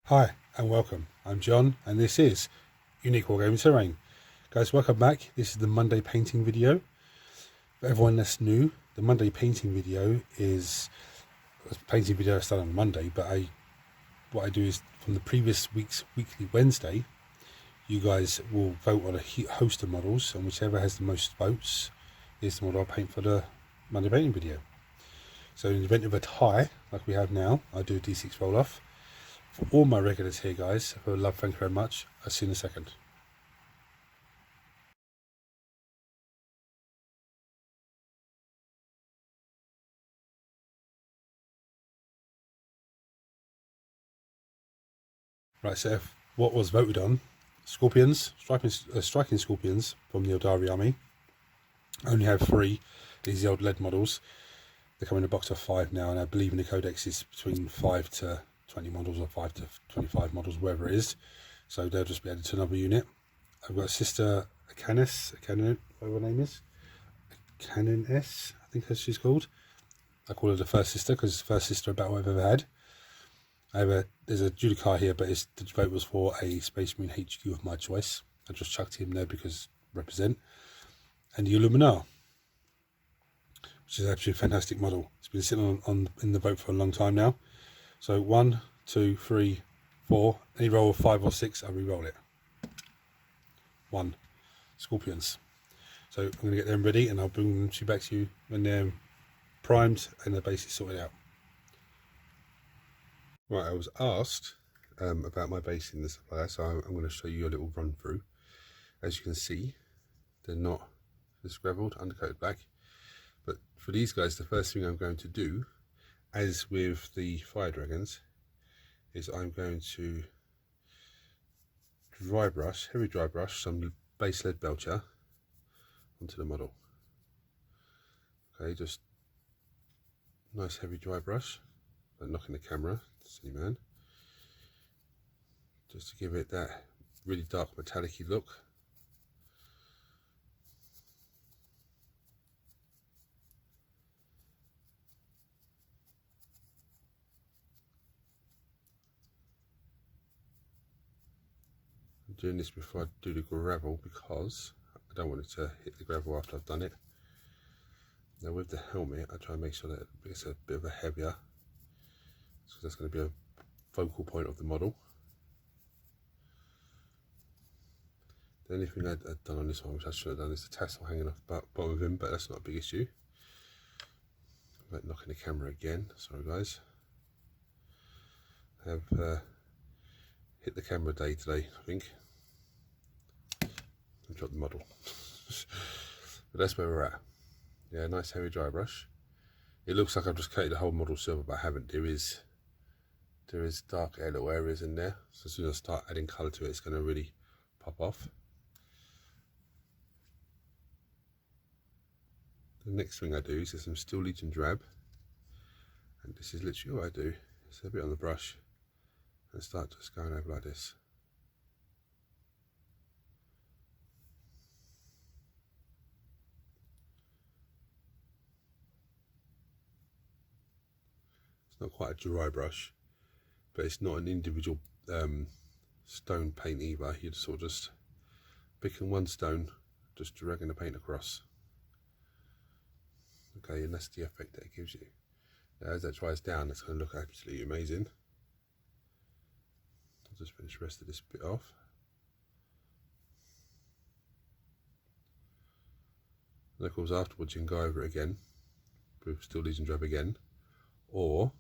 Hi and welcome. I'm John and this is Unique Wargaming Terrain. Guys, welcome back. This is the Monday painting video. For everyone that's new, the Monday painting video is a painting video I start on Monday, but what I do is from the previous week's weekly Wednesday, you guys will vote on a host of models, and whichever has the most votes is the model I'll paint for the Monday painting video. So in the event of a tie, like we have now, I do a D6 roll off. For all my regulars here, guys, who I love, thank you very much. I'll see you in a second. Right, so what was voted on? Scorpions, striking scorpions from the Eldar Army. I only have 3. These are the old lead models. They come in a box of 5 now, and I believe in the codex is between 5 to 20 models or 5 to 25 models, wherever it is. So they'll just be added to another unit. I've got Sister Canis, whatever her name is. Canoness, I think that's she's called. I call her the first sister because it's the first sister battle I've ever had. There's a Judicar here, but the vote was for a Space Marine HQ of my choice. I just chucked him there because represent. And the Illuminar, which is actually a fantastic model. It's been sitting in the vote for a long time now. So 1, 2, 3, 4. Any roll of 5 or 6, I re-roll it. 1. Scorpions. So I'm going to get them ready, and I'll bring them back to you when they're primed and the base is sorted out. Right, I was asked about my base in this like that, so I'm going to show you a little run through. As you can see, they're not graveled, undercoated black. But for these guys, the first thing I'm going to do, as with the fire dragons, is I'm going to heavy dry brush some base lead belcher onto the model. Okay, just nice heavy dry brush, but knocking the camera, silly man, just to give it that really dark metallic-y look. I'm doing this before I do the gravel because I don't want it to hit the gravel after I've done it. Now with the helmet, I try and make sure that it's a bit of a heavier, so that's going to be a focal point of the model. The only thing I've done on this one, which I should have done, is the tassel hanging off the bottom of him, but that's not a big issue. I'm like knocking the camera again, sorry guys. I have hit the camera day today, I think. And dropped the model. But that's where we're at. Yeah, nice heavy dry brush. It looks like I've just coated the whole model silver, but I haven't. There is dark little areas in there. So as soon as I start adding colour to it, it's going to really pop off. The next thing I do is some Steel Legion drab, and this is literally all I do. It's a bit on the brush and start just going over like this. It's not quite a dry brush, but it's not an individual stone paint either. You're sort of just picking one stone, just dragging the paint across. Okay, and that's the effect that it gives you. Now, as that dries down, it's going to look absolutely amazing. I'll just finish the rest of this bit off. And of course, afterwards, you can go over it again with Steel Legion drab again, or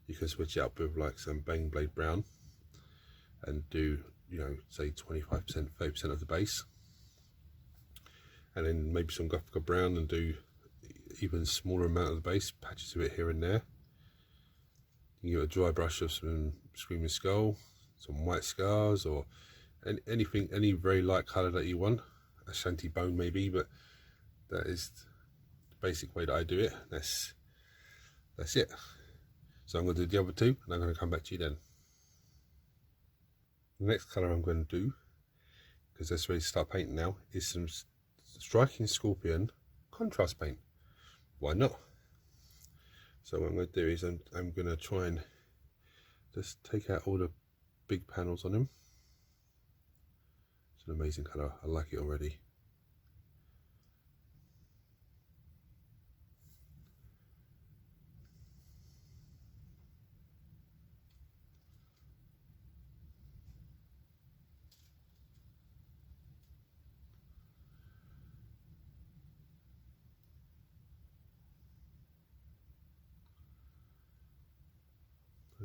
you can switch it up with like some Bang Blade Brown and do, you know, say 25%, 30% of the base, and then maybe some Gothica Brown and do even smaller amount of the base, patches of it here and there. You get a dry brush of some Screaming Skull, some White Scars, or anything, any very light colour that you want. A Shanty Bone maybe, but that is the basic way that I do it. That's it. So I'm going to do the other 2, and I'm going to come back to you then. The next colour I'm going to do, because that's ready to start painting now, is some Striking Scorpion contrast paint. Why not? So what I'm going to do is I'm going to try and just take out all the big panels on him. It's an amazing colour, I like it already.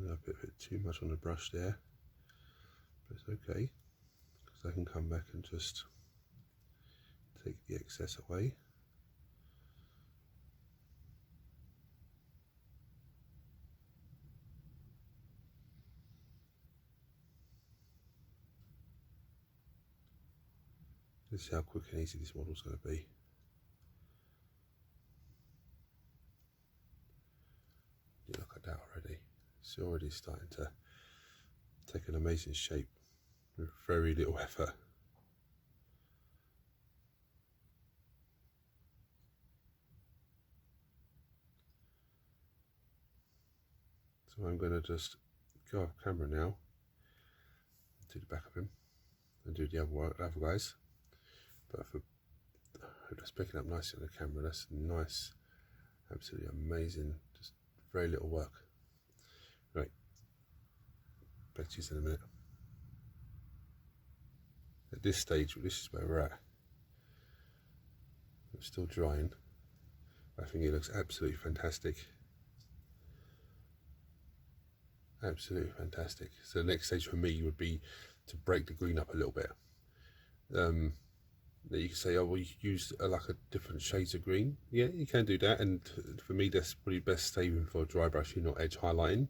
A bit too much on the brush there, but it's okay because I can come back and just take the excess away. Let's see how quick and easy this model's going to be. You look at that already. It's already starting to take an amazing shape with very little effort. So I'm going to just go off camera now, do the back of him, and do the other guys. But I hope that's picking up nicely on the camera. That's nice, absolutely amazing. Just very little work. Right, back to you in a minute. At this stage, this is where we're at. I'm still drying. I think it looks absolutely fantastic. Absolutely fantastic. So the next stage for me would be to break the green up a little bit. You can say, oh well, you can use like a different shades of green. Yeah, you can do that, and for me that's probably best saving for dry brushing, not edge highlighting.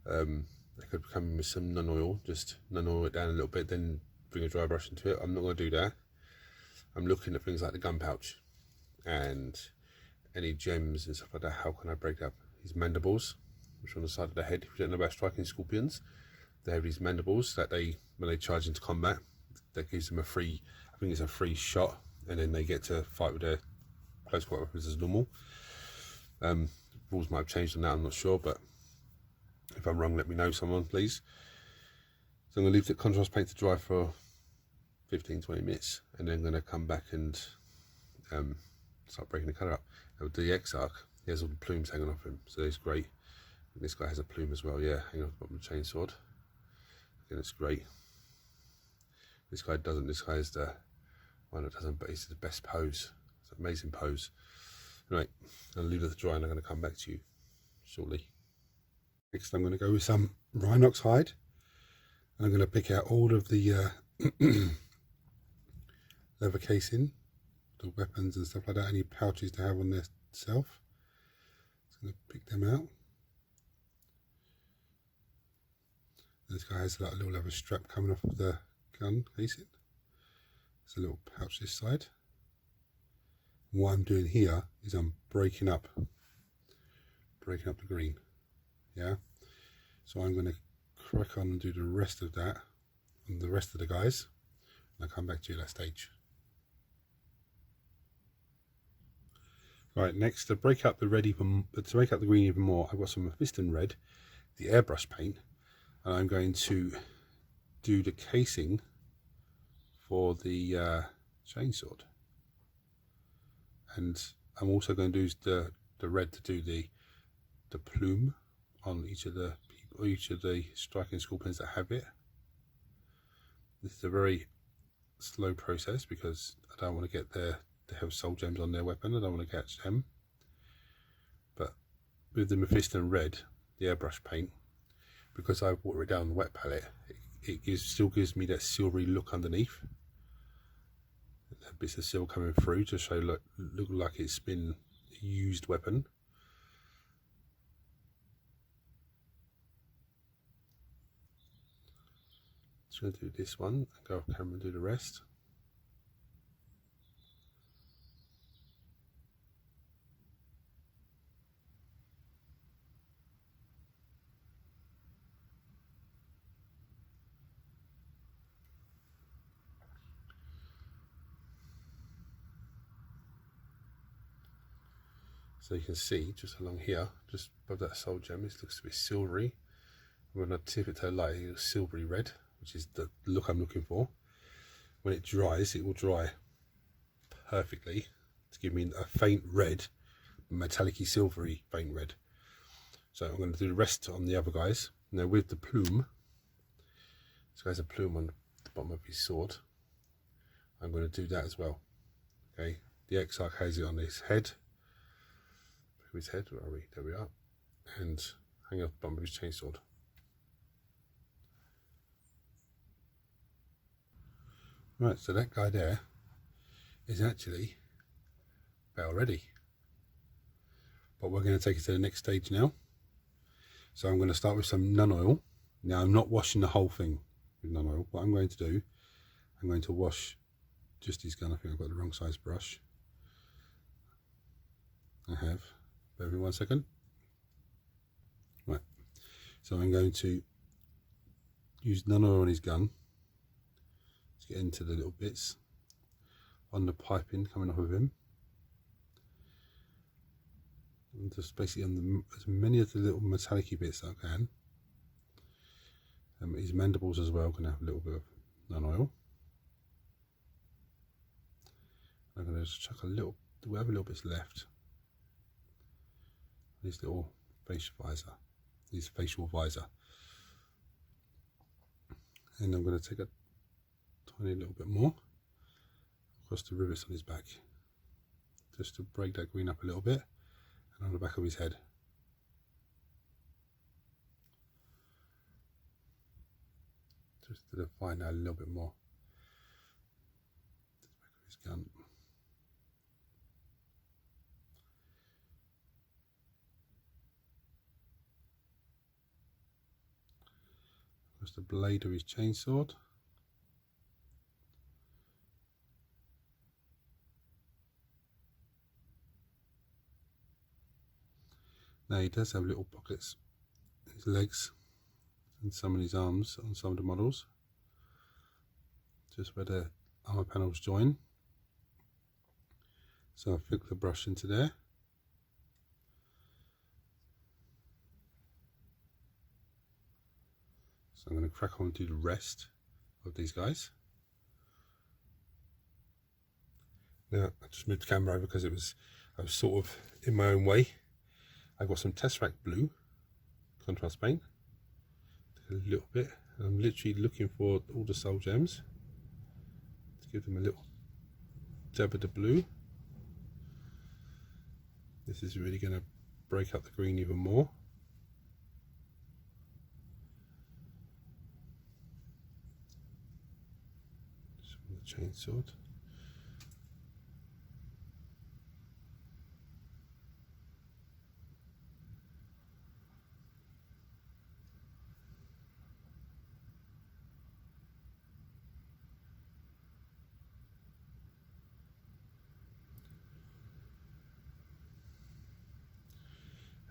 I could come in with some non-oil, just non-oil it down a little bit, then bring a dry brush into it. I'm not going to do that. I'm looking at things like the gun pouch and any gems and stuff like that. How can I break up his mandibles, which are on the side of the head? If you don't know about striking scorpions, they have these mandibles that when they charge into combat, that gives them a free, I think it's a free shot, and then they get to fight with their close quarter weapons as normal. Rules might have changed on that, I'm not sure, but if I'm wrong, let me know, someone please. So I'm going to leave the contrast paint to dry for 15-20 minutes, and then I'm going to come back and start breaking the colour up. Now with the Exarch, he has all the plumes hanging off him, so it's great. And this guy has a plume as well, yeah, hanging off the bottom of the chainsword. Again, it's great. This guy doesn't, this guy is the one that doesn't, but he's the best pose. It's an amazing pose. Right, I'll leave it to dry and I'm going to come back to you shortly. Next I'm going to go with some Rhinox hide, and I'm going to pick out all of the leather casing, the weapons and stuff like that, any pouches they have on their self. Just going to pick them out. This guy has like a little leather strap coming off of the gun casing. There's a little pouch this side. And what I'm doing here is I'm breaking up the green. Yeah. So I'm going to crack on and do the rest of that on the rest of the guys, and I'll come back to you at that stage. Right, next to break up the red even, to make up the green even more, I've got some Mephiston red, the airbrush paint, and I'm going to do the casing for the chainsword, and I'm also going to use the red to do the plume on each of the striking scorpions that have it. This is a very slow process because I don't want to get they have soul gems on their weapon. I don't want to catch them. But with the Mephiston red, the airbrush paint, because I water it down on the wet palette, it still gives me that silvery look underneath. Bits of silver coming through to show look like it's been a used weapon. Just going to do this one and go off camera and do the rest. So you can see just along here, just above that soul gem, it looks a bit silvery. When I tip it to a light, it's silvery red, which is the look I'm looking for. When it dries, it will dry perfectly to give me a faint red, metallic-y silvery faint red. So I'm going to do the rest on the other guys. Now with the plume, this guy has a plume on the bottom of his sword. I'm going to do that as well. Okay, the Exarch has it on his head. His head, where are we? There we are. And hang off the bottom of his chainsword. Right, so that guy there is actually about ready. But we're going to take it to the next stage now. So I'm going to start with some nun oil. Now I'm not washing the whole thing with nun oil. What I'm going to do, I'm going to wash just his gun. I think I've got the wrong size brush. I have. Bear with me 1 second. Right. So I'm going to use nun oil on his gun to get into the little bits on the piping coming off of him. And just basically on as many of the little metallic-y bits that I can. His mandibles as well can have a little bit of nun oil. I'm going to just chuck a little, whatever little bits left. His little facial visor, his facial visor. And I'm going to take a tiny little bit more across the rivets on his back, just to break that green up a little bit, and on the back of his head. Just to define that a little bit more. The back of his gun. Across the blade of his chainsword. Now he does have little pockets in his legs and some in his arms on some of the models, just where the armour panels join. So I flick the brush into there. So I'm going to crack on and do the rest of these guys. Now I just moved the camera over because I was sort of in my own way. I've got some Tesseract blue contrast paint, a little bit. I'm literally looking for all the soul gems to give them a little dab of the blue. This is really going to break up the green even more. Just from the chainsword.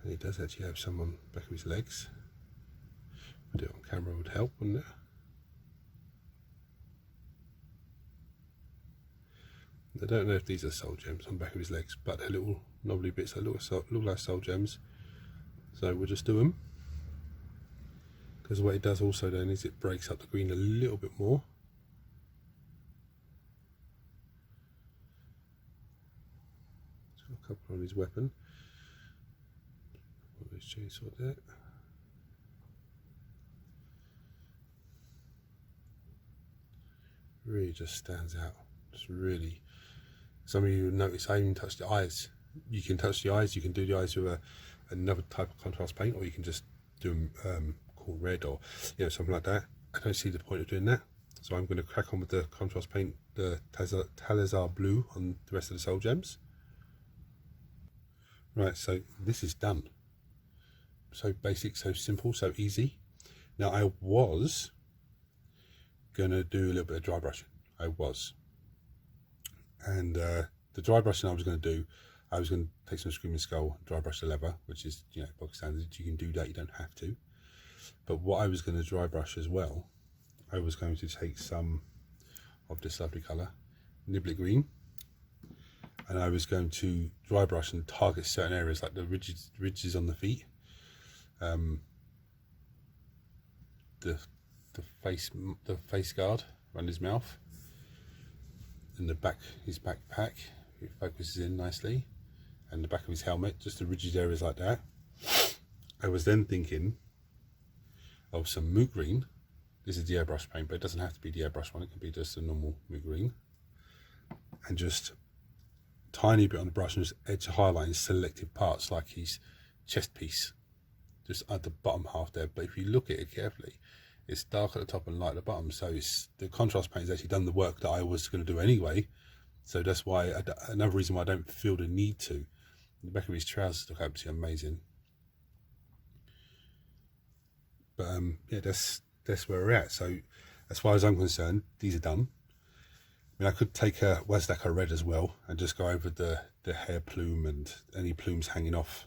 And he does actually have some on the back of his legs. Put it on camera would help, wouldn't it? I don't know if these are soul gems on the back of his legs, but they're little knobbly bits that look like soul gems. So we'll just do them. Because what it does also then is it breaks up the green a little bit more. He's got a couple on his weapon. Put his chainsaw there. Really just stands out. Just really. Some of you notice I even touch the eyes. You can touch the eyes. You can do the eyes with another type of contrast paint, or you can just do them cool red or something like that. I don't see the point of doing that, so I'm going to crack on with the contrast paint, the Talazar blue on the rest of the soul gems. Right, so this is done. So basic, so simple, so easy. Now I was going to do a little bit of dry brushing. And the dry brushing I was going to do, I was going to take some Screaming Skull, dry brush the leather, which is bog standard. You can do that, you don't have to. But what I was going to dry brush as well, I was going to take some of this lovely colour, Niblet Green, and I was going to dry brush and target certain areas like the ridges on the feet. the face guard around his mouth, and the back, his backpack, it focuses in nicely, and the back of his helmet, just the rigid areas like that. I was then thinking of some moot green. This is the airbrush paint, but it doesn't have to be the airbrush one, it can be just a normal moot green, and just tiny bit on the brush and just edge highlighting selective parts like his chest piece, just at the bottom half there. But if you look at it carefully, it's dark at the top and light at the bottom, so it's, the contrast paint has actually done the work that I was going to do anyway. So that's why another reason why I don't feel the need to. The back of his trousers look absolutely amazing. But yeah, that's where we're at. So as far as I'm concerned, these are done. I mean, I could take a Wazdaka red as well and just go over the hair plume and any plumes hanging off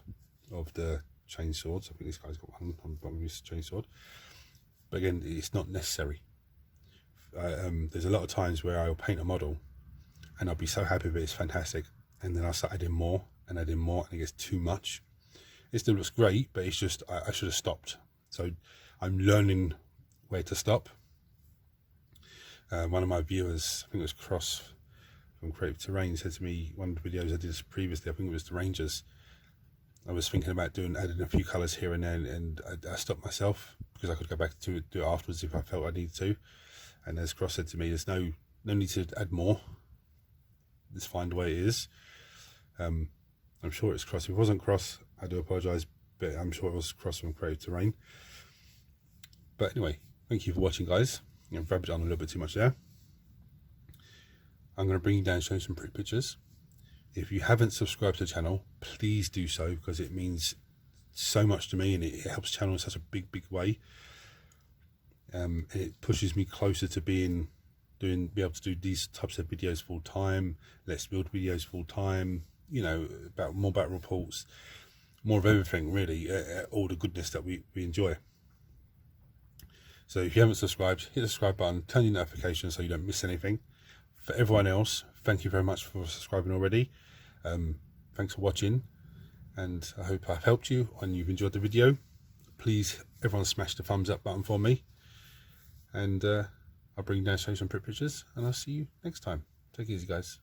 of the chain swords. I think this guy's got one on the bottom of his chain sword. But again, it's not necessary. There's a lot of times where I'll paint a model and I'll be so happy with it, it's fantastic, and then I'll start adding more and adding more, and it gets too much. It still looks great, but it's just I should have stopped. So I'm learning where to stop. One of my viewers, I think it was Cross from Creative Terrain, said to me, one of the videos I did this previously, I think it was the Rangers, I was thinking about adding a few colours here and there, and I stopped myself because I could go back to do it afterwards if I felt I needed to. And as Cross said to me, there's no need to add more. It's fine the way it is. I'm sure it's Cross. If it wasn't Cross, I do apologise, but I'm sure it was Cross from Creative Terrain. But anyway, thank you for watching, guys. I've rabbited on a little bit too much there. I'm going to bring you down and show you some pretty pictures. If you haven't subscribed to the channel, please do so, because it means so much to me, and it helps the channel in such a big way. It pushes me closer to be able to do these types of videos full time. Let's build videos full time. You know, more about reports, more of everything really. All the goodness that we enjoy. So if you haven't subscribed, hit the subscribe button, turn your notifications so you don't miss anything. For everyone else, thank you very much for subscribing already. Thanks for watching, and I hope I've helped you and you've enjoyed the video. Please, everyone, smash the thumbs up button for me, and I'll bring you down, show you some pretty pictures, and I'll see you next time. Take it easy, guys.